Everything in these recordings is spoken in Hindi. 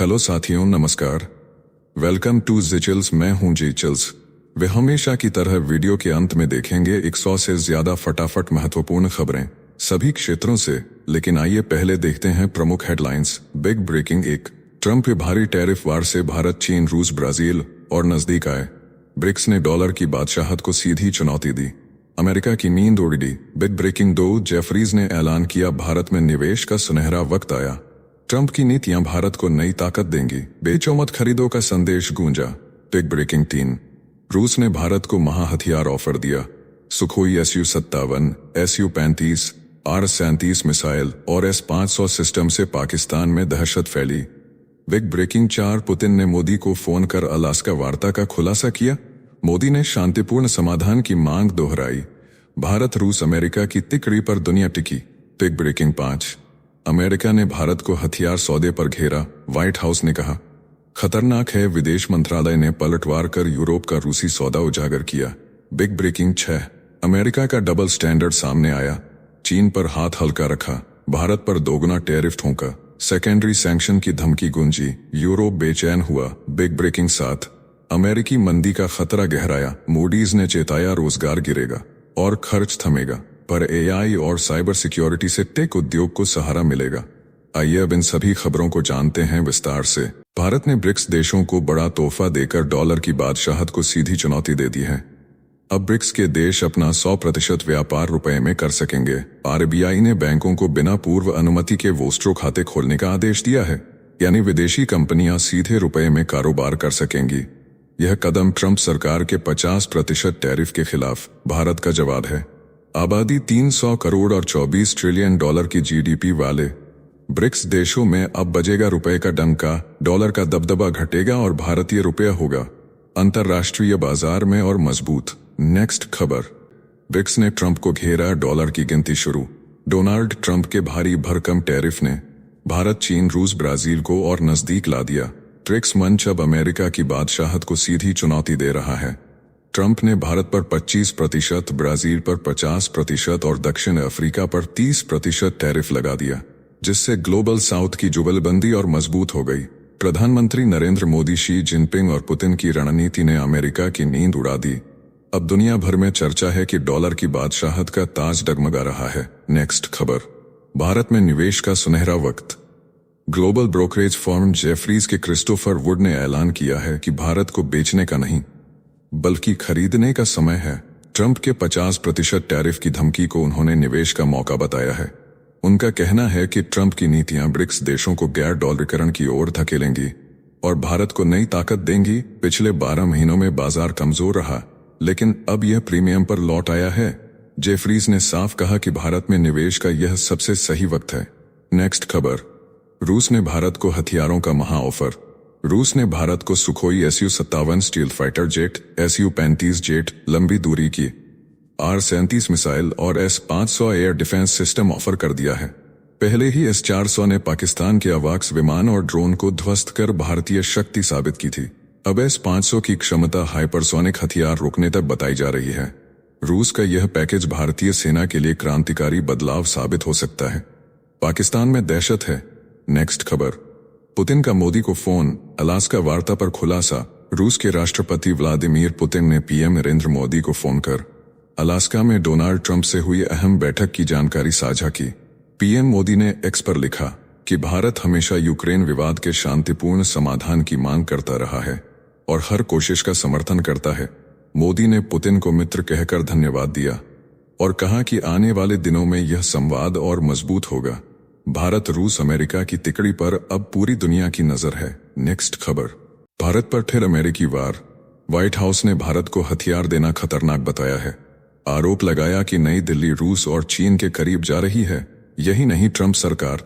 हेलो साथियों, नमस्कार। वेलकम टू जिचल्स। मैं हूं जिचल्स। वे हमेशा की तरह वीडियो के अंत में देखेंगे 100 से ज्यादा फटाफट महत्वपूर्ण खबरें सभी क्षेत्रों से। लेकिन आइए पहले देखते हैं प्रमुख हेडलाइंस। Big breaking 1। ट्रंप पे भारी टैरिफ वार से भारत, चीन, रूस, ब्राजील और नजदीक आए। ब्रिक्स ने डॉलर की बादशाहत को सीधी चुनौती दी। अमेरिका की नींद उड़ गई। Big breaking 2। जेफरीज ने ऐलान किया, भारत में निवेश का सुनहरा वक्त आया। ट्रंप की नीतियां भारत को नई ताकत देंगी। बेचो मत खरीदो का संदेश गूंजा। Big breaking 3। रूस ने भारत को महा हथियार ऑफर दिया। Sukhoi Su-57, Su-35, R-37 missile और S-500 सिस्टम से पाकिस्तान में दहशत फैली। Big breaking 4। पुतिन ने मोदी को फोन कर अलास्का वार्ता का खुलासा किया। मोदी ने शांतिपूर्ण समाधान की मांग दोहराई। भारत, रूस, अमेरिका की तिकड़ी पर दुनिया टिकी। Big breaking 5। अमेरिका ने भारत को हथियार सौदे पर घेरा। व्हाइट हाउस ने कहा खतरनाक है। विदेश मंत्रालय ने पलटवार कर यूरोप का रूसी सौदा उजागर किया। Big breaking 6। अमेरिका का डबल स्टैंडर्ड सामने आया। चीन पर हाथ हल्का रखा, भारत पर दोगुना टैरिफ ठोंका। सेकेंडरी सैंक्शन की धमकी गूंजी, यूरोप बेचैन हुआ। Big breaking 7। अमेरिकी मंदी का खतरा गहराया। मूडीज ने चेताया, रोजगार गिरेगा और खर्च थमेगा, पर एआई और साइबर सिक्योरिटी से टेक उद्योग को सहारा मिलेगा। आइए अब इन सभी खबरों को जानते हैं विस्तार से। भारत ने ब्रिक्स देशों को बड़ा तोहफा देकर डॉलर की बादशाहत को सीधी चुनौती दे दी है। अब ब्रिक्स के देश अपना 100% व्यापार रुपए में कर सकेंगे। आरबीआई ने बैंकों को बिना पूर्व अनुमति के वोस्ट्रो खाते खोलने का आदेश दिया है, यानी विदेशी कंपनियां सीधे रुपए में कारोबार कर सकेंगी। यह कदम ट्रंप सरकार के 50% टैरिफ के खिलाफ भारत का जवाब है। आबादी 300 करोड़ और 24 ट्रिलियन डॉलर की जीडीपी वाले ब्रिक्स देशों में अब बजेगा रुपए का डंका। डॉलर का दबदबा घटेगा और भारतीय रुपया होगा अंतर्राष्ट्रीय बाजार में और मजबूत। नेक्स्ट खबर। ब्रिक्स ने ट्रंप को घेरा, डॉलर की गिनती शुरू। डोनाल्ड ट्रंप के भारी भरकम टैरिफ ने भारत, चीन, रूस, ब्राजील को और नजदीक ला दिया। ब्रिक्स मंच अब अमेरिका की बादशाहत को सीधी चुनौती दे रहा है। ट्रंप ने भारत पर 25%, ब्राजील पर 50% और दक्षिण अफ्रीका पर 30% टैरिफ लगा दिया, जिससे ग्लोबल साउथ की जुगलबंदी और मजबूत हो गई। प्रधानमंत्री नरेंद्र मोदी, शी जिनपिंग और पुतिन की रणनीति ने अमेरिका की नींद उड़ा दी। अब दुनिया भर में चर्चा है कि डॉलर की बादशाहत का ताज डगमगा रहा है। नेक्स्ट खबर। भारत में निवेश का सुनहरा वक्त। ग्लोबल ब्रोकरेज फर्म जेफरीज के क्रिस्टोफर वुड ने ऐलान किया है कि भारत को बेचने का नहीं बल्कि खरीदने का समय है। ट्रंप के 50% टैरिफ की धमकी को उन्होंने निवेश का मौका बताया है। उनका कहना है कि ट्रंप की नीतियां ब्रिक्स देशों को गैर डॉलरीकरण की ओर धकेलेंगी और भारत को नई ताकत देंगी। पिछले 12 महीनों में बाजार कमजोर रहा, लेकिन अब यह प्रीमियम पर लौट आया है। जेफरीज ने साफ कहा कि भारत में निवेश का यह सबसे सही वक्त है। नेक्स्ट खबर। रूस ने भारत को हथियारों का महा ऑफर। रूस ने भारत को Sukhoi Su-57 steel fighter jet, Su-35 jet, लंबी दूरी की R-37 मिसाइल और S-500 air defence system offer कर दिया है। पहले ही S-400 ने पाकिस्तान के अवाक्स विमान और ड्रोन को ध्वस्त कर भारतीय शक्ति साबित की थी। अब S-500 की क्षमता हाइपरसोनिक हथियार रोकने तक बताई जा रही है। रूस का यह पैकेज भारतीय सेना के लिए क्रांतिकारी बदलाव साबित हो सकता है। पाकिस्तान में दहशत है। नेक्स्ट खबर। पुतिन का मोदी को फोन, अलास्का वार्ता पर खुलासा। रूस के राष्ट्रपति व्लादिमीर पुतिन ने पीएम नरेंद्र मोदी को फोन कर अलास्का में डोनाल्ड ट्रंप से हुई अहम बैठक की जानकारी साझा की। पीएम मोदी ने एक्स पर लिखा कि भारत हमेशा यूक्रेन विवाद के शांतिपूर्ण समाधान की मांग करता रहा है और हर कोशिश का समर्थन करता है। मोदी ने पुतिन को मित्र कहकर धन्यवाद दिया और कहा कि आने वाले दिनों में यह संवाद और मजबूत होगा। भारत, रूस, अमेरिका की तिकड़ी पर अब पूरी दुनिया की नजर है। नेक्स्ट खबर। भारत पर फिर अमेरिकी वार। व्हाइट हाउस ने भारत को हथियार देना खतरनाक बताया है। आरोप लगाया कि नई दिल्ली रूस और चीन के करीब जा रही है। यही नहीं, ट्रंप सरकार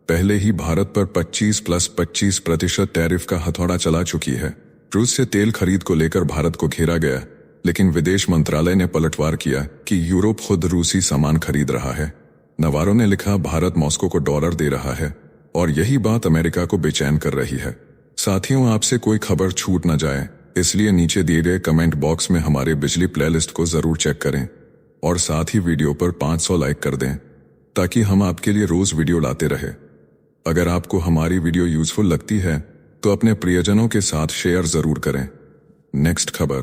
पहले ही भारत पर 25+25% टैरिफ का हथौड़ा चला चुकी है। रूस से तेल खरीद को लेकर भारत को घेरा गया, लेकिन विदेश मंत्रालय ने पलटवार किया कि यूरोप खुद रूसी सामान खरीद रहा है। नवारो ने लिखा, भारत मॉस्को को डॉलर दे रहा है और यही बात अमेरिका को बेचैन कर रही है। साथियों, आपसे कोई खबर छूट न जाए, इसलिए नीचे दिए गए कमेंट बॉक्स में हमारे बिजली प्लेलिस्ट को जरूर चेक करें और साथ ही वीडियो पर 500 लाइक कर दें ताकि हम आपके लिए रोज वीडियो लाते रहे। अगर आपको हमारी वीडियो यूजफुल लगती है तो अपने प्रियजनों के साथ शेयर जरूर करें। नेक्स्ट खबर,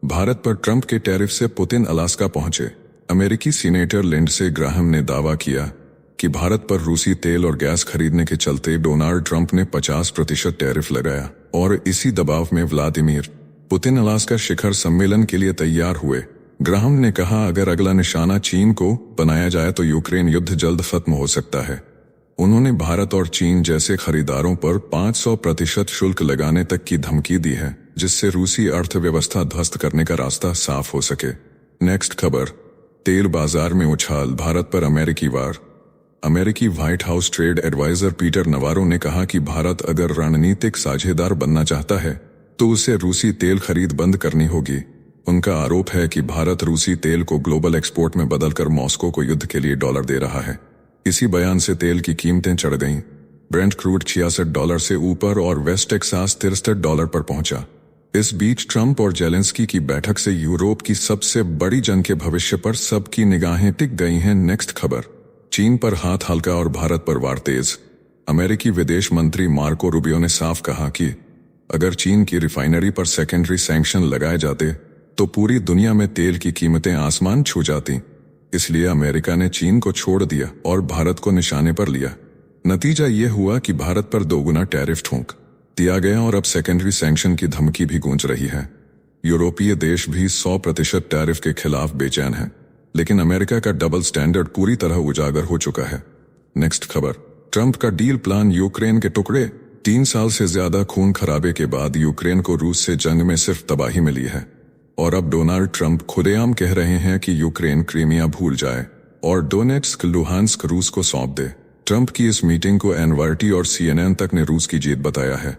भारत पर ट्रंप के टैरिफ से पुतिन अलास्का पहुंचे। अमेरिकी सीनेटर लिंडसे ग्राहम ने दावा किया कि भारत पर रूसी तेल और गैस खरीदने के चलते डोनाल्ड ट्रंप ने 50% टैरिफ लगाया और इसी दबाव में व्लादिमीर पुतिन अलास्का शिखर सम्मेलन के लिए तैयार हुए। ग्राहम ने कहा, अगर अगला निशाना चीन को बनाया जाए तो यूक्रेन युद्ध जल्द खत्म हो सकता है। उन्होंने भारत और चीन जैसे खरीदारों पर 500% शुल्क लगाने तक की धमकी दी है, जिससे रूसी अर्थव्यवस्था ध्वस्त करने का रास्ता साफ हो सके। नेक्स्ट खबर, तेल बाजार में उछाल, भारत पर अमेरिकी वार। अमेरिकी white house trade adviser Peter Navarro ने कहा कि भारत अगर रणनीतिक साझेदार बनना चाहता है तो उसे रूसी तेल खरीद बंद करनी होगी। उनका आरोप है कि भारत रूसी तेल को ग्लोबल एक्सपोर्ट में बदलकर मॉस्को को युद्ध के लिए डॉलर दे रहा है। इसी बयान से तेल की कीमतें चढ़ गईं। ब्रेंट क्रूड $66 से ऊपर और वेस्ट टेक्सास $63 पर पहुंचा। इस बीच ट्रंप और जेलेंस्की की बैठक से यूरोप की सबसे बड़ी जंग के भविष्य पर सबकी निगाहें टिक गई हैं। नेक्स्ट खबर, चीन पर हाथ हल्का और भारत पर वार तेज। अमेरिकी विदेश मंत्री मार्को रूबियो ने साफ कहा कि अगर चीन की रिफाइनरी पर सेकेंडरी सैंक्शन लगाए जाते तो पूरी दुनिया में तेल की कीमतें आसमान छू जाती। इसलिए अमेरिका ने चीन को छोड़ दिया और भारत को निशाने पर लिया। नतीजा ये हुआ कि भारत पर दोगुना टैरिफ ठोक दिया गया और अब सेकेंडरी सैंक्शन की धमकी भी गूंज रही है। यूरोपीय देश भी 100% टैरिफ के खिलाफ बेचैन है, लेकिन अमेरिका का डबल स्टैंडर्ड पूरी तरह उजागर हो चुका है। नेक्स्ट खबर, ट्रंप का डील प्लान यूक्रेन के टुकड़े। 3 साल से ज्यादा खून खराबे के बाद यूक्रेन को रूस से जंग में सिर्फ तबाही मिली है और अब डोनाल्ड ट्रंप खुलेआम कह रहे हैं कि यूक्रेन क्रीमिया भूल जाए और डोनेट्स्क लुहांस्क रूस को सौंप दे। ट्रंप की इस मीटिंग को एनवाईटी और CNN तक ने रूस की जीत बताया है।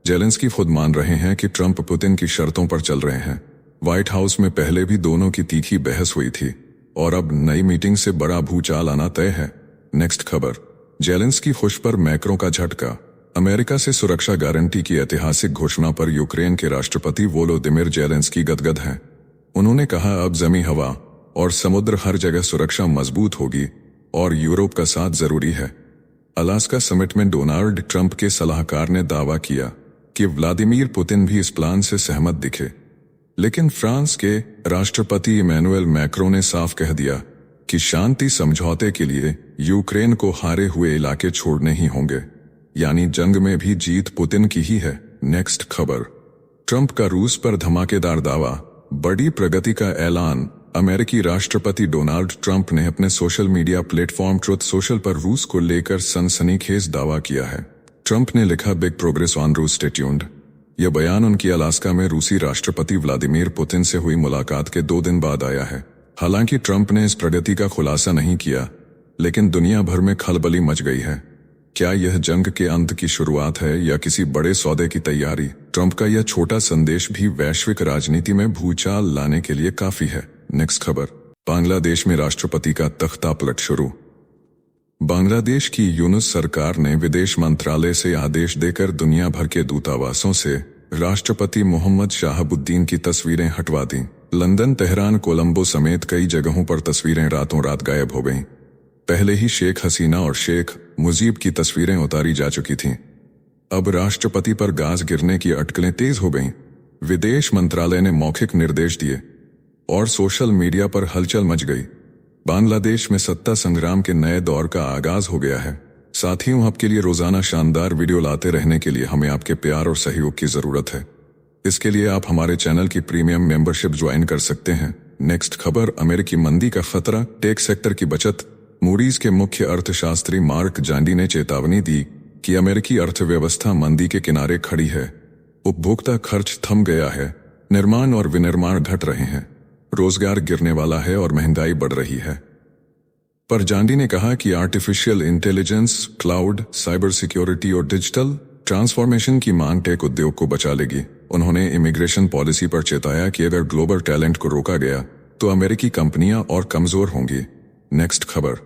जेलेंस्की खुद मान रहे हैं कि ट्रंप पुतिन की शर्तों पर चल रहे हैं। व्हाइट हाउस में पहले भी दोनों की तीखी बहस हुई थी और अब नई मीटिंग से बड़ा भूचाल आना तय है। नेक्स्ट खबर, जेलेंस्की खुश पर मैक्रों का झटका। अमेरिका से सुरक्षा गारंटी की ऐतिहासिक घोषणा पर यूक्रेन के राष्ट्रपति वोलोदिमिर जेलेंस्की गदगद हैं। उन्होंने कहा, अब जमी, हवा और समुद्र हर जगह सुरक्षा मजबूत होगी और यूरोप का साथ जरूरी है। अलास्का समिट में डोनाल्ड ट्रंप के सलाहकार ने दावा किया कि व्लादिमीर पुतिन भी इस प्लान से सहमत दिखे, लेकिन फ्रांस के राष्ट्रपति इमैनुएल मैक्रों ने साफ कह दिया कि शांति समझौते के लिए यूक्रेन को हारे हुए इलाके छोड़ने ही होंगे, यानी जंग में भी जीत पुतिन की ही है। नेक्स्ट खबर, ट्रंप का रूस पर धमाकेदार दावा, बड़ी प्रगति का ऐलान। अमेरिकी राष्ट्रपति डोनाल्ड ट्रंप ने अपने social media platform truth social पर रूस को लेकर सनसनीखेज दावा किया है। ट्रंप ने लिखा, बिग प्रोग्रेस ऑन रूस, स्टे ट्यून्ड। यह बयान उनकी अलास्का में रूसी राष्ट्रपति व्लादिमीर पुतिन से हुई मुलाकात के 2 दिन बाद आया है। हालांकि ट्रंप ने इस प्रगति का खुलासा नहीं किया, लेकिन दुनिया भर में खलबली मच गई है। क्या यह जंग के अंत की शुरुआत है या किसी बड़े सौदे की तैयारी? ट्रंप का यह छोटा संदेश भी वैश्विक राजनीति में भूचाल लाने के लिए काफी है। नेक्स्ट खबर, बांग्लादेश में राष्ट्रपति का तख्ता पलट शुरू। बांग्लादेश की यूनुस सरकार ने विदेश मंत्रालय से आदेश देकर दुनिया भर के दूतावासों से राष्ट्रपति मोहम्मद शाहबुद्दीन की तस्वीरें हटवा दी। लंदन, तेहरान, कोलंबो समेत कई जगहों पर तस्वीरें रातों रात गायब हो गईं। पहले ही शेख हसीना और शेख मुजीब की तस्वीरें उतारी जा चुकी थीं। अब राष्ट्रपति पर गाज गिरने की अटकलें तेज हो गईं। विदेश मंत्रालय ने मौखिक निर्देश दिए और सोशल मीडिया पर हलचल मच गई। बांग्लादेश में सत्ता संग्राम के नए दौर का आगाज हो गया है। साथियों, आपके लिए रोजाना शानदार वीडियो लाते रहने के लिए हमें आपके प्यार और सहयोग की जरूरत है। इसके लिए आप हमारे चैनल की प्रीमियम मेंबरशिप ज्वाइन कर सकते हैं। नेक्स्ट खबर, अमेरिकी मंदी का खतरा, टेक सेक्टर की बचत। मूडीज के मुख्य अर्थशास्त्री मार्क जांडी ने चेतावनी दी कि अमेरिकी अर्थव्यवस्था मंदी के किनारे खड़ी है। उपभोक्ता खर्च थम गया है, निर्माण और विनिर्माण घट रहे हैं, रोजगार गिरने वाला है और महंगाई बढ़ रही है। पर जांडी ने कहा कि artificial intelligence, cloud, cyber security और डिजिटल ट्रांसफॉर्मेशन की मांग टेक उद्योग को बचा लेगी। उन्होंने इमिग्रेशन पॉलिसी पर चेताया कि अगर ग्लोबल टैलेंट को रोका गया तो अमेरिकी कंपनियां और कमजोर होंगी। नेक्स्ट खबर,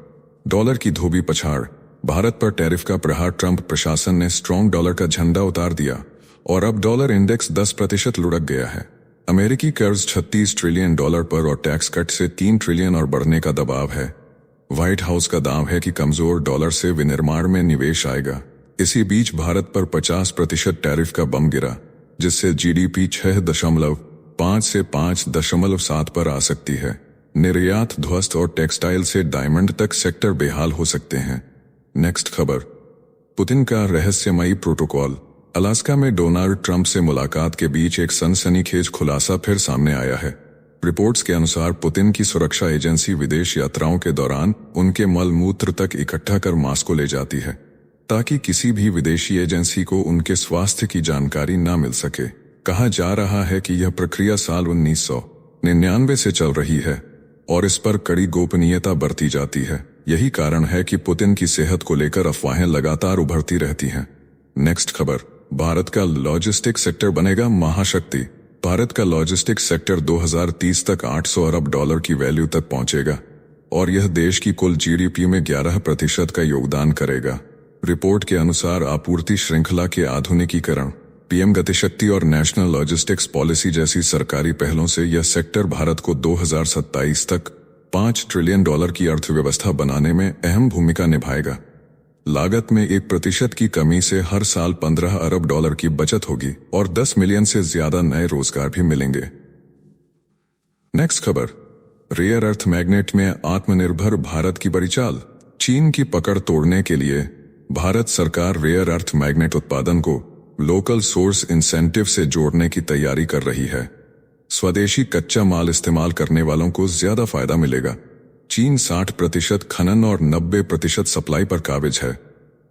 डॉलर की धोबी पछाड़। भारत पर टैरिफ का प्रहार, ट्रंप प्रशासन ने स्ट्रॉन्ग डॉलर का झंडा उतार दिया और अब डॉलर इंडेक्स 10% लुढ़क गया है। अमेरिकी कर्ज $36 ट्रिलियन पर और टैक्स कट से 3 ट्रिलियन और बढ़ने का दबाव है। व्हाइट हाउस का दाव है कि कमजोर डॉलर से विनिर्माण में निवेश आएगा। इसी बीच भारत पर 50% टैरिफ का बम गिरा, जिससे जीडीपी 6.5 से 5.7 पर आ सकती है। निर्यात ध्वस्त और टेक्सटाइल से डायमंड तक सेक्टर बेहाल हो सकते हैं। नेक्स्ट खबर, पुतिन का रहस्यमयी प्रोटोकॉल। अलास्का में डोनाल्ड ट्रंप से मुलाकात के बीच एक सनसनीखेज खुलासा फिर सामने आया है। रिपोर्ट्स के अनुसार पुतिन की सुरक्षा एजेंसी विदेश यात्राओं के दौरान उनके मल मूत्र तक इकट्ठा कर मॉस्को ले जाती है, ताकि किसी भी विदेशी एजेंसी को उनके स्वास्थ्य की जानकारी न मिल सके। कहा जा रहा है कि यह प्रक्रिया साल 1999 से चल रही है और इस पर कड़ी गोपनीयता बरती जाती है। यही कारण है कि पुतिन की सेहत को लेकर अफवाहें लगातार उभरती रहती हैं। नेक्स्ट खबर, भारत का लॉजिस्टिक्स सेक्टर बनेगा महाशक्ति। भारत का लॉजिस्टिक्स सेक्टर 2030 तक $800 अरब की वैल्यू तक पहुंचेगा और यह देश की कुल जीडीपी में 11% का योगदान करेगा। रिपोर्ट के अनुसार आपूर्ति श्रृंखला के आधुनिकीकरण, पीएम गतिशक्ति और नेशनल लॉजिस्टिक्स पॉलिसी जैसी सरकारी पहलों से यह सेक्टर भारत को 2027 तक $5 ट्रिलियन की अर्थव्यवस्था बनाने में अहम भूमिका निभाएगा। लागत में 1% की कमी से हर साल $15 अरब की बचत होगी और 10 मिलियन से ज्यादा नए रोजगार भी मिलेंगे। नेक्स्ट खबर, रेयर अर्थ मैग्नेट में आत्मनिर्भर भारत की बड़ी चाल। चीन की पकड़ तोड़ने के लिए भारत सरकार रेयर अर्थ मैग्नेट उत्पादन को लोकल सोर्स इंसेंटिव से जोड़ने की तैयारी कर रही है। स्वदेशी कच्चा माल इस्तेमाल करने वालों को ज्यादा फायदा मिलेगा। चीन 60% खनन और 90% सप्लाई पर काबिज है,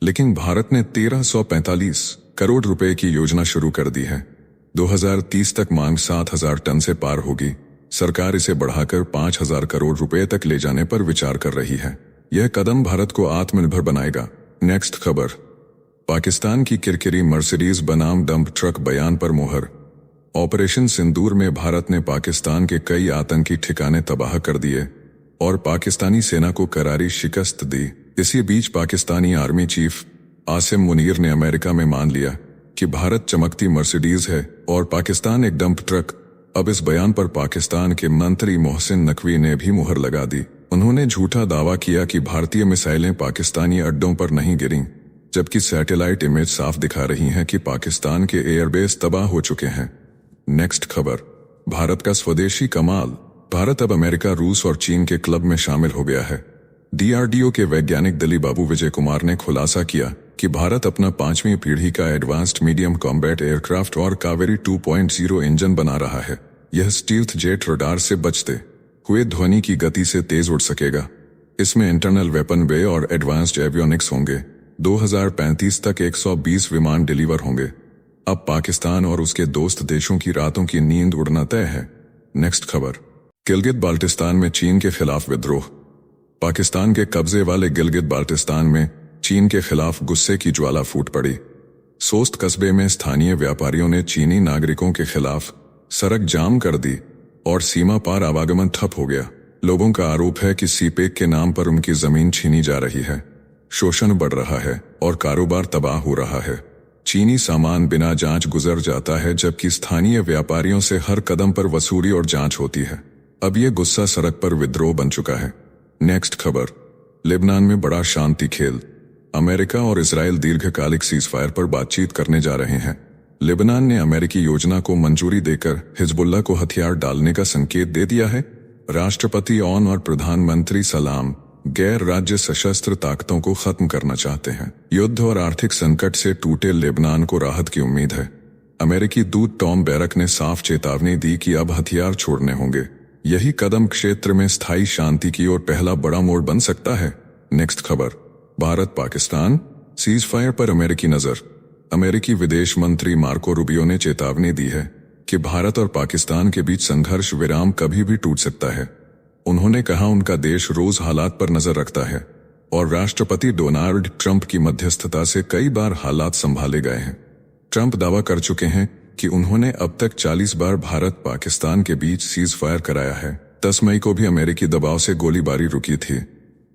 लेकिन भारत ने 1345 करोड़ रुपए की योजना शुरू कर दी है। 2030 तक मांग 7000 टन से पार होगी। सरकार इसे बढ़ाकर 5000 करोड़ रुपए तक ले जाने पर विचार कर रही है। यह कदम भारत को आत्मनिर्भर बनाएगा। नेक्स्ट खबर, पाकिस्तान की किरकिरी मर्सिडीज बनाम डंप ट्रक बयान पर मोहर। ऑपरेशन सिंदूर में भारत ने पाकिस्तान के कई आतंकी ठिकाने तबाह कर दिए और पाकिस्तानी सेना को करारी शिकस्त दी। इसी बीच पाकिस्तानी आर्मी चीफ आसिम मुनीर ने अमेरिका में मान लिया कि भारत चमकती मर्सिडीज है और पाकिस्तान एक डंप ट्रक। अब इस बयान पर पाकिस्तान के मंत्री मोहसिन नकवी ने भी मुहर लगा दी। उन्होंने झूठा दावा किया कि भारतीय मिसाइलें पाकिस्तानी अड्डों पर नहीं गिरीं, जबकि सैटेलाइट इमेज साफ दिखा रही हैं कि पाकिस्तान के एयरबेस तबाह हो चुके हैं। नेक्स्ट खबर, भारत का स्वदेशी कमाल। भारत अब अमेरिका, रूस और चीन के क्लब में शामिल हो गया है। डीआरडीओ के वैज्ञानिक दिलीप बाबू विजय कुमार ने खुलासा किया कि भारत अपना 5वीं पीढ़ी का एडवांस्ड मीडियम कॉम्बैट एयरक्राफ्ट और कावेरी 2.0 इंजन बना रहा है। यह स्टील्थ जेट रडार से बचते हुए ध्वनि की गति से तेज उड़ सकेगा। इसमें इंटरनल वेपन बे और एडवांस्ड एवियोनिक्स होंगे। 2035 तक 120 विमान डिलीवर होंगे। अब पाकिस्तान और उसके दोस्त देशों की रातों की नींद उड़ना तय है। नेक्स्ट खबर, गिलगित बाल्टिस्तान में चीन के खिलाफ विद्रोह। पाकिस्तान के कब्जे वाले गिलगित बाल्टिस्तान में चीन के खिलाफ गुस्से की ज्वाला फूट पड़ी। सोस्त कस्बे में स्थानीय व्यापारियों ने चीनी नागरिकों के खिलाफ सड़क जाम कर दी और सीमा पार आवागमन ठप हो गया। लोगों का आरोप है कि सीपेक के नाम पर उनकी जमीन छीनी जा रही है, शोषण बढ़ रहा है और कारोबार तबाह हो रहा है। चीनी सामान बिना जांच गुजर जाता है, जबकि स्थानीय व्यापारियों से हर कदम पर वसूली और जांच होती है। अब यह गुस्सा सड़क पर विद्रोह बन चुका है। नेक्स्ट खबर, लेबनान में बड़ा शांति खेल। अमेरिका और इजराइल दीर्घकालिक सीजफायर पर बातचीत करने जा रहे हैं। लेबनान ने अमेरिकी योजना को मंजूरी देकर हिजबुल्लाह को हथियार डालने का संकेत दे दिया है। राष्ट्रपति ऑन और प्रधानमंत्री सलाम गैर राज्य सशस्त्र ताकतों को खत्म करना चाहते हैं। युद्ध और आर्थिक संकट से टूटे लेबनान को राहत की उम्मीद है। अमेरिकी दूत टॉम बैरक ने साफ चेतावनी दी कि अब हथियार छोड़ने होंगे। यही कदम क्षेत्र में स्थायी शांति की ओर पहला बड़ा मोड़ बन सकता है। नेक्स्ट खबर, भारत पाकिस्तान सीजफायर पर अमेरिकी नजर। अमेरिकी विदेश मंत्री मार्को रूबियो ने चेतावनी दी है कि भारत और पाकिस्तान के बीच संघर्ष विराम कभी भी टूट सकता है। उन्होंने कहा उनका देश रोज हालात पर नजर रखता है और राष्ट्रपति डोनाल्ड ट्रंप की मध्यस्थता से कई बार हालात संभाले गए हैं। ट्रंप दावा कर चुके हैं कि उन्होंने अब तक 40 बार भारत पाकिस्तान के बीच सीज फायर कराया है। 10 मई को भी अमेरिकी दबाव से गोलीबारी रुकी थी।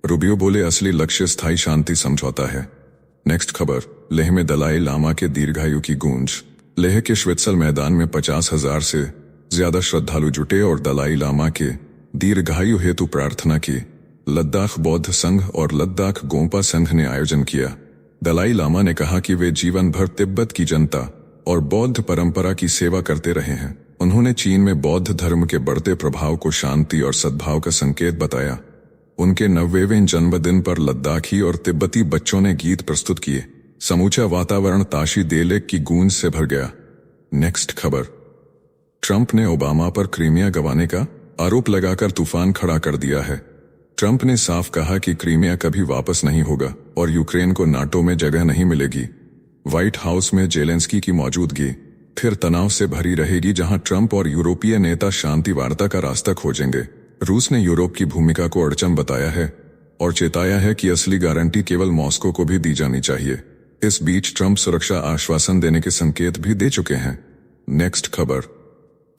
रूबियो बोले असली लक्ष्य स्थायी शांति समझौता है। नेक्स्ट खबर, लेह में दलाई लामा के दीर्घायु की गूंज। लेह के श्वेतसल मैदान में 50,000 से ज्यादा श्रद्धालु जुटे और दलाई लामा के दीर्घायु हेतु प्रार्थना की। लद्दाख बौद्ध संघ और लद्दाख गोंपा संघ ने आयोजन किया। दलाई लामा ने कहा कि वे जीवन भर तिब्बत की जनता और बौद्ध परंपरा की सेवा करते रहे हैं। उन्होंने चीन में बौद्ध धर्म के बढ़ते प्रभाव को शांति और सद्भाव का संकेत बताया। उनके 90वें जन्मदिन पर लद्दाखी और तिब्बती बच्चों ने गीत प्रस्तुत किए। समूचा वातावरण ताशी देलेक की गूंज से भर गया। नेक्स्ट खबर, ट्रंप ने ओबामा पर क्रीमिया गंवाने का आरोप लगाकर तूफान खड़ा कर दिया है। ट्रंप ने साफ कहा कि क्रीमिया कभी वापस नहीं होगा और यूक्रेन को नाटो में जगह नहीं मिलेगी। व्हाइट हाउस में जेलेंस्की की मौजूदगी फिर तनाव से भरी रहेगी, जहां ट्रंप और यूरोपीय नेता शांति वार्ता का रास्ता खोजेंगे। रूस ने यूरोप की भूमिका को अड़चन बताया है और चेताया है कि असली गारंटी केवल मॉस्को को भी दी जानी चाहिए। इस बीच ट्रंप सुरक्षा आश्वासन देने के संकेत भी दे चुके हैं। नेक्स्ट खबर,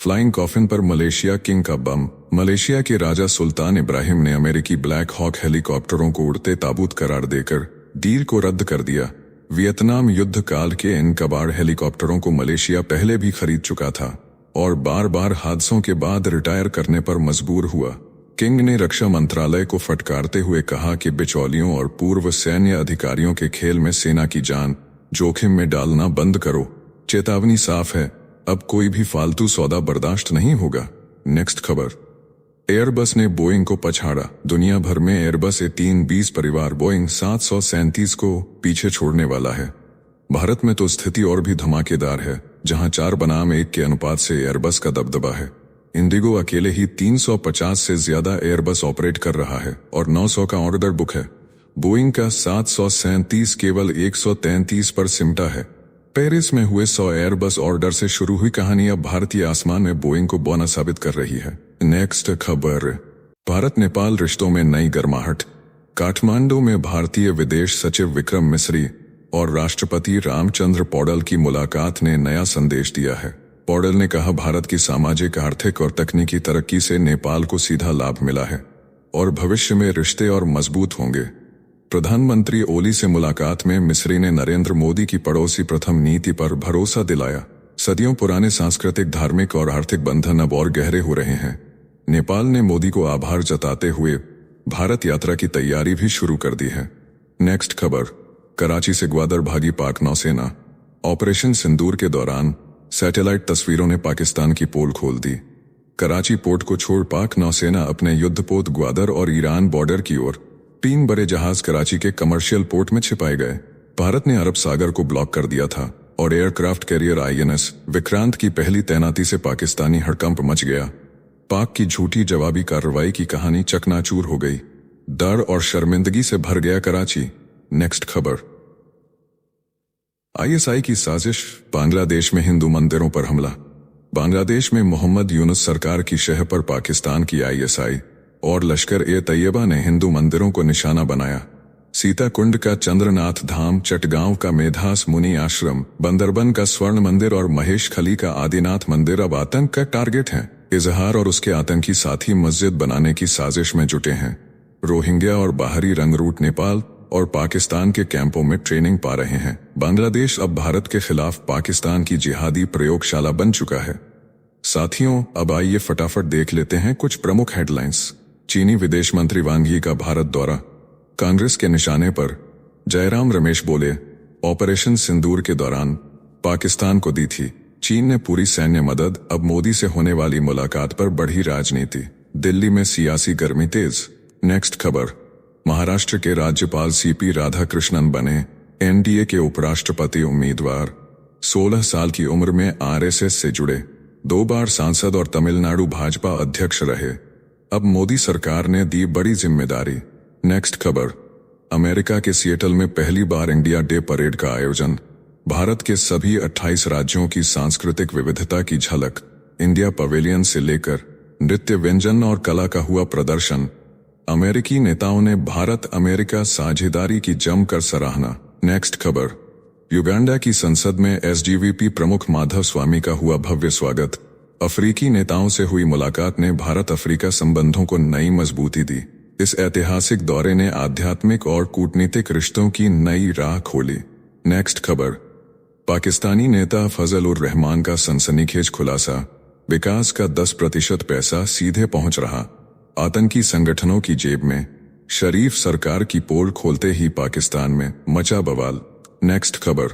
फ्लाइंग कॉफिन पर मलेशिया किंग का बम। मलेशिया के राजा सुल्तान इब्राहिम ने अमेरिकी ब्लैक हॉक हेलीकॉप्टरों को उड़ते ताबूत करार देकर डील को रद्द कर दिया। वियतनाम युद्ध काल के इन कबाड़ हेलीकॉप्टरों को मलेशिया पहले भी खरीद चुका था और बार बार हादसों के बाद रिटायर करने पर मजबूर हुआ। किंग ने रक्षा मंत्रालय को फटकारते हुए कहा कि बिचौलियों और पूर्व सैन्य अधिकारियों के खेल में सेना की जान जोखिम में डालना बंद करो। चेतावनी साफ है, अब कोई भी फालतू सौदा बर्दाश्त नहीं होगा। नेक्स्ट खबर, एयरबस ने बोइंग को पछाड़ा। दुनिया भर में एयरबस A320 परिवार बोइंग 737 को पीछे छोड़ने वाला है। भारत में तो स्थिति और भी धमाकेदार है, जहां 4 बनाम 1 के अनुपात से एयरबस का दबदबा है। इंडिगो अकेले ही 350 से ज्यादा एयरबस ऑपरेट कर रहा है और 900 का ऑर्डर बुक है। बोइंग का 737 केवल 133 पर सिमटा है। पेरिस में हुए 100 एयरबस ऑर्डर से शुरू हुई कहानी अब भारतीय आसमान में बोइंग को बौना साबित कर रही है। नेक्स्ट खबर, भारत नेपाल रिश्तों में नई गर्माहट। काठमांडू में भारतीय विदेश सचिव विक्रम मिस्री और राष्ट्रपति रामचंद्र पौडेल की मुलाकात ने नया संदेश दिया है। पौडेल ने कहा, भारत की सामाजिक, आर्थिक और तकनीकी तरक्की से नेपाल को सीधा लाभ मिला है और भविष्य में रिश्ते और मजबूत होंगे। प्रधानमंत्री ओली से मुलाकात में मिस्री ने नरेंद्र मोदी की पड़ोसी प्रथम नीति पर भरोसा दिलाया। सदियों पुराने सांस्कृतिक, धार्मिक और आर्थिक बंधन अब और गहरे हो रहे हैं। नेपाल ने मोदी को आभार जताते हुए भारत यात्रा की तैयारी भी शुरू कर दी है। नेक्स्ट खबर, कराची से ग्वादर भागी पाक नौसेना। ऑपरेशन सिंदूर के दौरान सैटेलाइट तस्वीरों ने पाकिस्तान की पोल खोल दी। कराची पोर्ट को छोड़ पाक नौसेना अपने युद्धपोत ग्वादर और ईरान बॉर्डर की ओर 3 बड़े जहाज कराची के कमर्शियल पोर्ट में छिपाए गए। भारत ने अरब सागर को ब्लॉक कर दिया था और एयरक्राफ्ट कैरियर INS विक्रांत की पहली तैनाती से पाकिस्तानी हड़कंप मच गया। पाक की झूठी जवाबी कार्रवाई की कहानी चकनाचूर हो गई। डर और शर्मिंदगी से भर गया कराची। नेक्स्ट खबर, ISI की साजिश। बांग्लादेश में हिंदू मंदिरों पर हमला। बांग्लादेश में मोहम्मद यूनुस सरकार की शह पर पाकिस्तान की ISI और लश्कर-ए-तैयबा ने हिंदू मंदिरों को निशाना बनाया। सीताकुंड का चंद्रनाथ धाम, चटगांव का मेधास मुनि आश्रम, बंदरबन का स्वर्ण मंदिर और महेश खली का आदिनाथ मंदिर अब आतंक का टारगेट हैं। इजहार और उसके आतंकी साथी मस्जिद बनाने की साजिश में जुटे हैं। रोहिंग्या और बाहरी रंगरूट नेपाल और पाकिस्तान के कैंपों में ट्रेनिंग पा रहे हैं। बांग्लादेश अब भारत के खिलाफ पाकिस्तान की जिहादी प्रयोगशाला बन चुका है। साथियों, अब आइए फटाफट देख लेते हैं कुछ प्रमुख हेडलाइंस। चीनी विदेश मंत्री वांग यी का भारत दौरा। कांग्रेस के निशाने पर जयराम रमेश बोले, ऑपरेशन सिंदूर के दौरान पाकिस्तान को दी थी चीन ने पूरी सैन्य मदद। अब मोदी से होने वाली मुलाकात पर बढ़ी राजनीति। दिल्ली में सियासी गर्मी तेज। नेक्स्ट खबर, महाराष्ट्र के राज्यपाल CP राधाकृष्णन बने NDA के उपराष्ट्रपति उम्मीदवार। 16 साल की उम्र में RSS से जुड़े, 2 बार सांसद और तमिलनाडु भाजपा अध्यक्ष रहे। अब मोदी सरकार ने दी बड़ी जिम्मेदारी। नेक्स्ट खबर, अमेरिका के सिएटल में पहली बार इंडिया डे परेड का आयोजन। भारत के सभी 28 राज्यों की सांस्कृतिक विविधता की झलक। इंडिया पवेलियन से लेकर नृत्य, व्यंजन और कला का हुआ प्रदर्शन। अमेरिकी नेताओं ने भारत अमेरिका साझेदारी की जमकर सराहना। नेक्स्ट खबर, युगांडा की संसद में SGVP प्रमुख माधव स्वामी का हुआ भव्य स्वागत। अफ्रीकी नेताओं से हुई मुलाकात ने भारत अफ्रीका संबंधों को नई मजबूती दी। इस ऐतिहासिक दौरे ने आध्यात्मिक और कूटनीतिक रिश्तों की नई राह खोली। नेक्स्ट खबर, पाकिस्तानी नेता फजल उर रहमान का सनसनीखेज खुलासा। विकास का 10% पैसा सीधे पहुंच रहा आतंकी संगठनों की जेब में। शरीफ सरकार की पोल खोलते ही पाकिस्तान में मचा बवाल। नेक्स्ट खबर,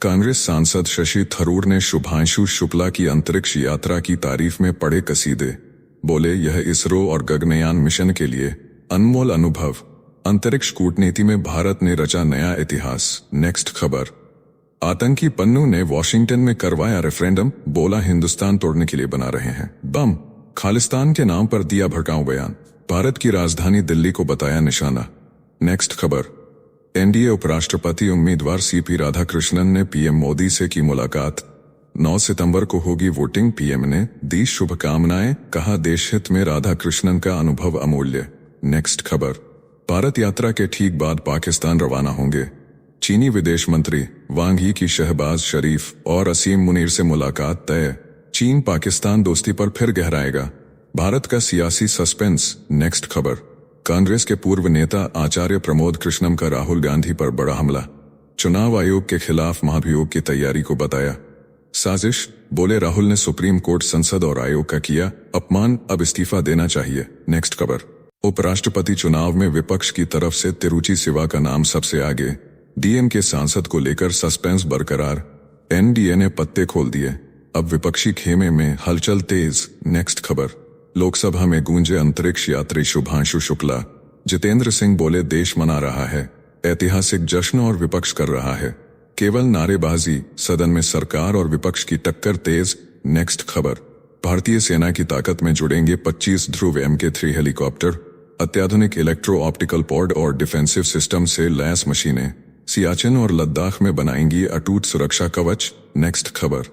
कांग्रेस सांसद शशि थरूर ने शुभांशु शुक्ला की अंतरिक्ष यात्रा की तारीफ में पढ़े कसीदे। बोले, यह इसरो और गगनयान मिशन के लिए अनमोल अनुभव। अंतरिक्ष कूटनीति में भारत ने रचा नया इतिहास। नेक्स्ट खबर, आतंकी पन्नू ने वॉशिंगटन में करवाया रेफरेंडम। बोला, हिंदुस्तान तोड़ने के लिए बना रहे हैं बम। खालिस्तान के नाम पर दिया भड़काऊ बयान। भारत की राजधानी दिल्ली को बताया निशाना। नेक्स्ट खबर, एनडीए उपराष्ट्रपति उम्मीदवार सीपी राधाकृष्णन ने पीएम मोदी से की मुलाकात। 9 सितंबर को होगी वोटिंग। पीएम ने दी शुभकामनाएं, कहा देश हित में राधाकृष्णन का अनुभव अमूल्य। नेक्स्ट खबर, भारत यात्रा के ठीक बाद पाकिस्तान रवाना होंगे। चीनी विदेश मंत्री वांग यी की शहबाज शरीफ और असीम मुनीर से मुलाकात तय। चीन पाकिस्तान दोस्ती पर फिर गहराएगा भारत का सियासी सस्पेंस। नेक्स्ट खबर, कांग्रेस के पूर्व नेता आचार्य प्रमोद कृष्णम का राहुल गांधी पर बड़ा हमला। चुनाव आयोग के खिलाफ महाभियोग की तैयारी को बताया साजिश। बोले, राहुल ने सुप्रीम कोर्ट, संसद और आयोग का किया अपमान, अब इस्तीफा देना चाहिए। नेक्स्ट खबर, उपराष्ट्रपति चुनाव में विपक्ष की तरफ से तिरुचि सिवा का नाम सबसे आगे। डीएम के सांसद को लेकर सस्पेंस बरकरार। एनडीए ने पत्ते खोल दिए, अब विपक्षी खेमे में हलचल तेज। नेक्स्ट खबर, लोकसभा में गूंजे अंतरिक्ष यात्री शुभांशु शुक्ला। जितेंद्र सिंह बोले, देश मना रहा है ऐतिहासिक जश्न और विपक्ष कर रहा है केवल नारेबाजी। सदन में सरकार और विपक्ष की टक्कर तेज। नेक्स्ट खबर, भारतीय सेना की ताकत में जुड़ेंगे 25 ध्रुव MK3 हेलीकॉप्टर। अत्याधुनिक इलेक्ट्रो ऑप्टिकल पॉड और डिफेंसिव सिस्टम से लैस मशीनें सियाचिन और लद्दाख में बनाएंगी अटूट सुरक्षा कवच। नेक्स्ट खबर,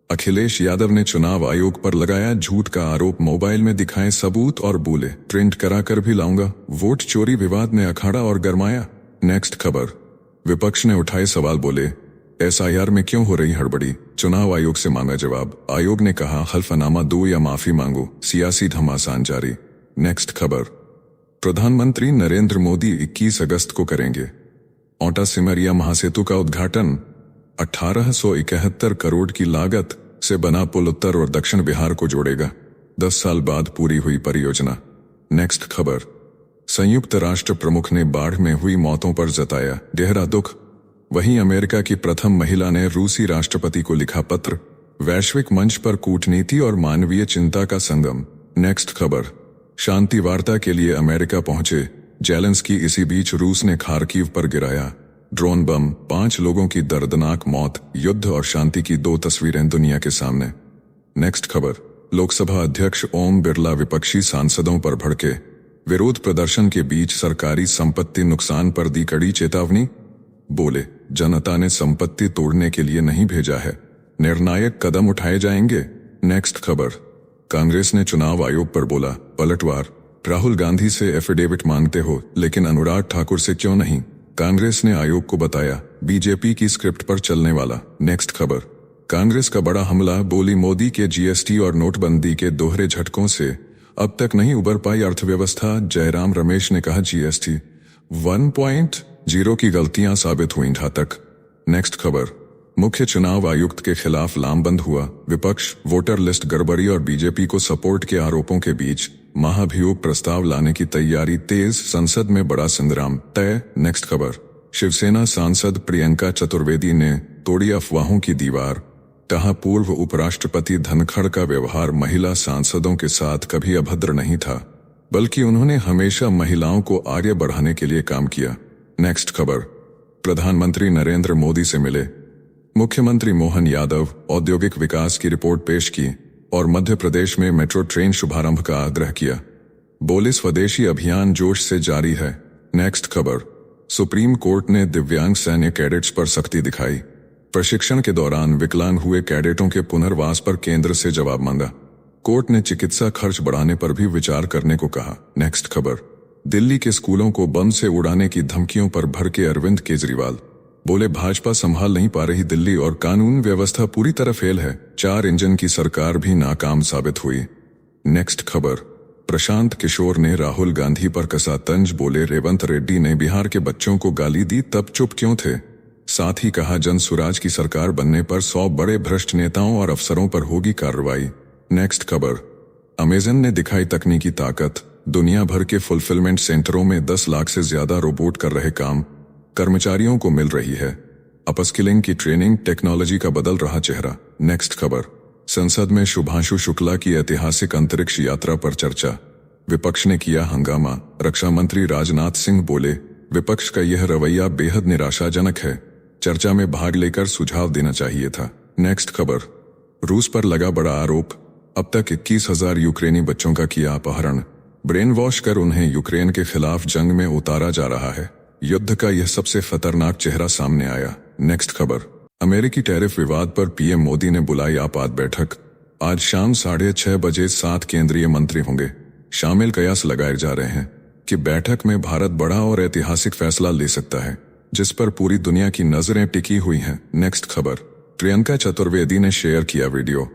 अखिलेश यादव ने चुनाव आयोग पर लगाया झूठ का आरोप। मोबाइल में दिखाए सबूत और बोले, प्रिंट कराकर भी लाऊंगा। वोट चोरी विवाद ने अखाड़ा और गरमाया। नेक्स्ट खबर, विपक्ष ने उठाए सवाल। बोले, SIR में क्यों हो रही हड़बड़ी? चुनाव आयोग से मांगा जवाब। आयोग ने कहा, हल्फनामा दो या माफी मांगो। सियासी घमासान जारी। नेक्स्ट खबर, प्रधानमंत्री नरेंद्र मोदी 21 अगस्त को करेंगे औंटा सिमरिया महासेतु का उद्घाटन। 1871 करोड़ की लागत से बना पुल उत्तर और दक्षिण बिहार को जोड़ेगा। 10 साल बाद पूरी हुई परियोजना। नेक्स्ट खबर, संयुक्त राष्ट्र प्रमुख ने बाढ़ में हुई मौतों पर जताया गहरा दुख। वहीं अमेरिका की प्रथम महिला ने रूसी राष्ट्रपति को लिखा पत्र। वैश्विक मंच पर कूटनीति और मानवीय चिंता का संगम। नेक्स्ट खबर, शांति वार्ता के लिए अमेरिका पहुंचे जेलेंस्की। इसी बीच रूस ने खार्किव पर गिराया ड्रोन बम। 5 लोगों की दर्दनाक मौत। युद्ध और शांति की 2 तस्वीरें दुनिया के सामने। नेक्स्ट खबर, लोकसभा अध्यक्ष ओम बिरला विपक्षी सांसदों पर भड़के। विरोध प्रदर्शन के बीच सरकारी संपत्ति नुकसान पर दी कड़ी चेतावनी। बोले, जनता ने संपत्ति तोड़ने के लिए नहीं भेजा है, निर्णायक कदम उठाए जाएंगे। नेक्स्ट खबर, कांग्रेस ने चुनाव आयोग पर बोला पलटवार। राहुल गांधी से एफिडेविट मांगते हो लेकिन अनुराग ठाकुर से क्यों नहीं? कांग्रेस ने आयोग को बताया बीजेपी की स्क्रिप्ट पर चलने वाला। नेक्स्ट खबर, कांग्रेस का बड़ा हमला। बोली, मोदी के जीएसटी और नोटबंदी के दोहरे झटकों से अब तक नहीं उबर पाई अर्थव्यवस्था। जयराम रमेश ने कहा, जीएसटी 1.0 की गलतियां साबित हुई घातक। नेक्स्ट खबर, मुख्य चुनाव आयुक्त के खिलाफ लामबंद हुआ विपक्ष। वोटर लिस्ट गड़बड़ी और बीजेपी को सपोर्ट के आरोपों के बीच महाभियोग प्रस्ताव लाने की तैयारी तेज। संसद में बड़ा संग्राम तय। नेक्स्ट खबर, शिवसेना सांसद प्रियंका चतुर्वेदी ने तोड़ी अफवाहों की दीवार। कहा, पूर्व उपराष्ट्रपति धनखड़ का व्यवहार महिला सांसदों के साथ कभी अभद्र नहीं था, बल्कि उन्होंने हमेशा महिलाओं को आगे बढ़ाने के लिए काम किया। नेक्स्ट खबर, प्रधानमंत्री नरेंद्र मोदी से मिले मुख्यमंत्री मोहन यादव। औद्योगिक विकास की रिपोर्ट पेश की और मध्य प्रदेश में मेट्रो ट्रेन शुभारंभ का आग्रह किया। बोले, स्वदेशी अभियान जोश से जारी है। नेक्स्ट खबर, सुप्रीम कोर्ट ने दिव्यांग सैन्य कैडेट्स पर सख्ती दिखाई। प्रशिक्षण के दौरान विकलांग हुए कैडेटों के पुनर्वास पर केंद्र से जवाब मांगा। कोर्ट ने चिकित्सा खर्च बढ़ाने पर भी विचार करने को कहा। नेक्स्ट खबर, दिल्ली के स्कूलों को बम से उड़ाने की धमकियों पर भड़के अरविंद केजरीवाल। बोले, भाजपा संभाल नहीं पा रही दिल्ली और कानून व्यवस्था पूरी तरह फेल है। 4 इंजन की सरकार भी नाकाम साबित हुई। नेक्स्ट खबर, प्रशांत किशोर ने राहुल गांधी पर कसा तंज। बोले, रेवंत रेड्डी ने बिहार के बच्चों को गाली दी तब चुप क्यों थे? साथ ही कहा, जन सुराज की सरकार बनने पर 100 बड़े भ्रष्ट नेताओं और अफसरों पर होगी कार्रवाई। नेक्स्ट खबर, अमेजन ने दिखाई तकनीकी ताकत। दुनिया भर के फुलफिलमेंट सेंटरों में 10 लाख से ज्यादा रोबोट कर रहे काम कर्मचारियों को मिल रही है। अपस्किलिंग की ट्रेनिंग, टेक्नोलॉजी का बदल रहा चेहरा। नेक्स्ट खबर, संसद में शुभांशु शुक्ला की ऐतिहासिक अंतरिक्ष यात्रा पर चर्चा, विपक्ष ने किया हंगामा। रक्षा मंत्री राजनाथ सिंह बोले, विपक्ष का यह रवैया बेहद निराशाजनक है, चर्चा में भाग लेकर सुझाव देना चाहिए था। नेक्स्ट खबर, रूस पर लगा बड़ा आरोप, अब तक 21,000 यूक्रेनी बच्चों का किया अपहरण, ब्रेन वॉश कर उन्हें यूक्रेन के खिलाफ जंग में उतारा जा रहा है। युद्ध का यह सबसे खतरनाक चेहरा सामने आया। नेक्स्ट खबर, अमेरिकी टैरिफ विवाद पर पीएम मोदी ने बुलाई आपात बैठक, आज शाम 6:30 बजे 7 केंद्रीय मंत्री होंगे शामिल। कयास लगाए जा रहे हैं कि बैठक में भारत बड़ा और ऐतिहासिक फैसला ले सकता है, जिस पर पूरी दुनिया की नजरें टिकी हुई हैं। नेक्स्ट खबर, प्रियंका चतुर्वेदी ने शेयर किया वीडियो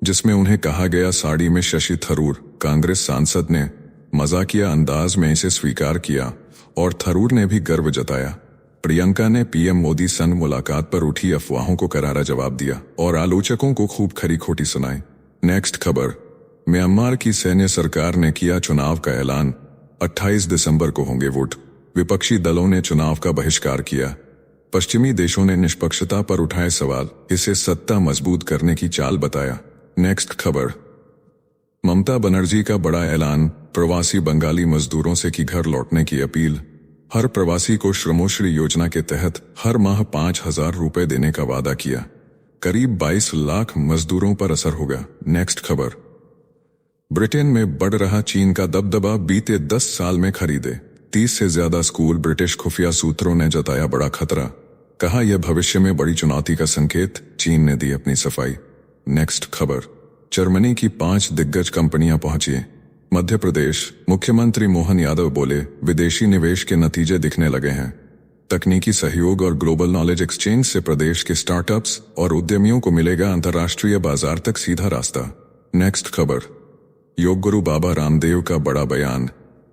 जिसमें उन्हें कहा गया साड़ी में शशि थरूर। कांग्रेस सांसद ने मजाकिया अंदाज में इसे स्वीकार किया और थरूर ने भी गर्व जताया। प्रियंका ने पीएम मोदी संग मुलाकात पर उठी अफवाहों को करारा जवाब दिया और आलोचकों को खूब खरी खोटी सुनाई। नेक्स्ट खबर, म्यांमार की सैन्य सरकार ने किया चुनाव का ऐलान, 28 दिसंबर को होंगे वोट, विपक्षी दलों ने चुनाव का बहिष्कार किया। पश्चिमी देशों ने निष्पक्षता पर उठाए सवाल, इसे सत्ता मजबूत करने की चाल बताया। नेक्स्ट खबर, ममता बनर्जी का बड़ा ऐलान, प्रवासी बंगाली मजदूरों से की घर लौटने की अपील, हर प्रवासी को श्रमोश्री योजना के तहत हर माह 5,000 रुपए देने का वादा किया, करीब 22 लाख मजदूरों पर असर होगा। नेक्स्ट खबर, ब्रिटेन में बढ़ रहा चीन का दबदबा, बीते 10 साल में खरीदे 30 से ज्यादा स्कूल, ब्रिटिश खुफिया सूत्रों ने जताया बड़ा खतरा, कहा यह भविष्य में बड़ी चुनौती का संकेत, चीन ने दी अपनी सफाई। नेक्स्ट खबर, जर्मनी की 5 दिग्गज कंपनियां पहुंची मध्य प्रदेश, मुख्यमंत्री मोहन यादव बोले, विदेशी निवेश के नतीजे दिखने लगे हैं, तकनीकी सहयोग और ग्लोबल नॉलेज एक्सचेंज से प्रदेश के स्टार्टअप्स और उद्यमियों को मिलेगा अंतर्राष्ट्रीय बाजार तक सीधा रास्ता। नेक्स्ट खबर, योग गुरु बाबा रामदेव का बड़ा बयान,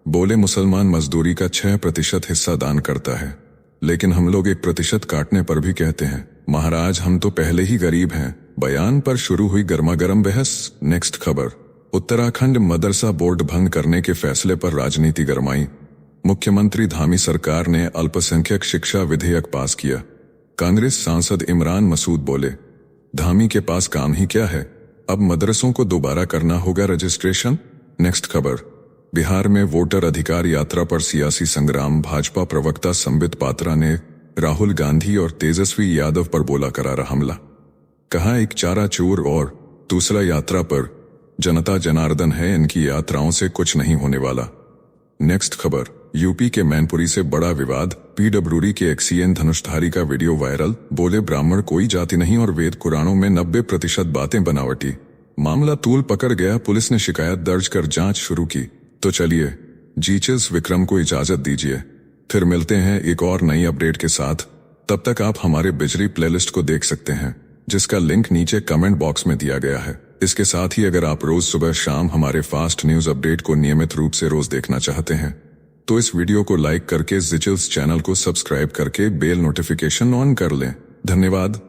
बोले मुसलमान मजदूरी का 6% हिस्सा दान करता है, लेकिन हम लोग 1% काटने पर भी कहते हैं महाराज हम तो पहले ही गरीब हैं। बयान पर शुरू हुई गर्मागर्म बहस। नेक्स्ट खबर, उत्तराखंड मदरसा बोर्ड भंग करने के फैसले पर राजनीति गरमाई, मुख्यमंत्री धामी सरकार ने अल्पसंख्यक शिक्षा विधेयक पास किया। कांग्रेस सांसद इमरान मसूद बोले, धामी के पास काम ही क्या है, अब मदरसों को दोबारा करना होगा रजिस्ट्रेशन। नेक्स्ट खबर, बिहार में वोटर अधिकार यात्रा पर सियासी संग्राम, भाजपा प्रवक्ता संबित पात्रा ने राहुल गांधी और तेजस्वी यादव पर बोला करारा हमला, कहा एक चारा चोर और दूसरा यात्रा पर जनता जनार्दन है, इनकी यात्राओं से कुछ नहीं होने वाला। नेक्स्ट खबर, यूपी के मैनपुरी से बड़ा विवाद, पीडब्ल्यूडी के एक्सीएन धनुषधारी का वीडियो वायरल, बोले ब्राह्मण कोई जाति नहीं और वेद कुरानों में 90% बातें बनावटी, मामला तूल पकड़ गया, पुलिस ने शिकायत दर्ज कर जांच शुरू की। तो चलिए जीचस विक्रम को इजाजत दीजिए, फिर मिलते हैं एक और नई अपडेट के साथ। तब तक आप हमारे बिजली प्लेलिस्ट को देख सकते हैं, जिसका लिंक नीचे कमेंट बॉक्स में दिया गया है। इसके साथ ही अगर आप रोज सुबह शाम हमारे फास्ट न्यूज अपडेट को नियमित रूप से रोज देखना चाहते हैं तो इस वीडियो को लाइक करके जिचल्स चैनल को सब्सक्राइब करके बेल नोटिफिकेशन ऑन कर लें। धन्यवाद।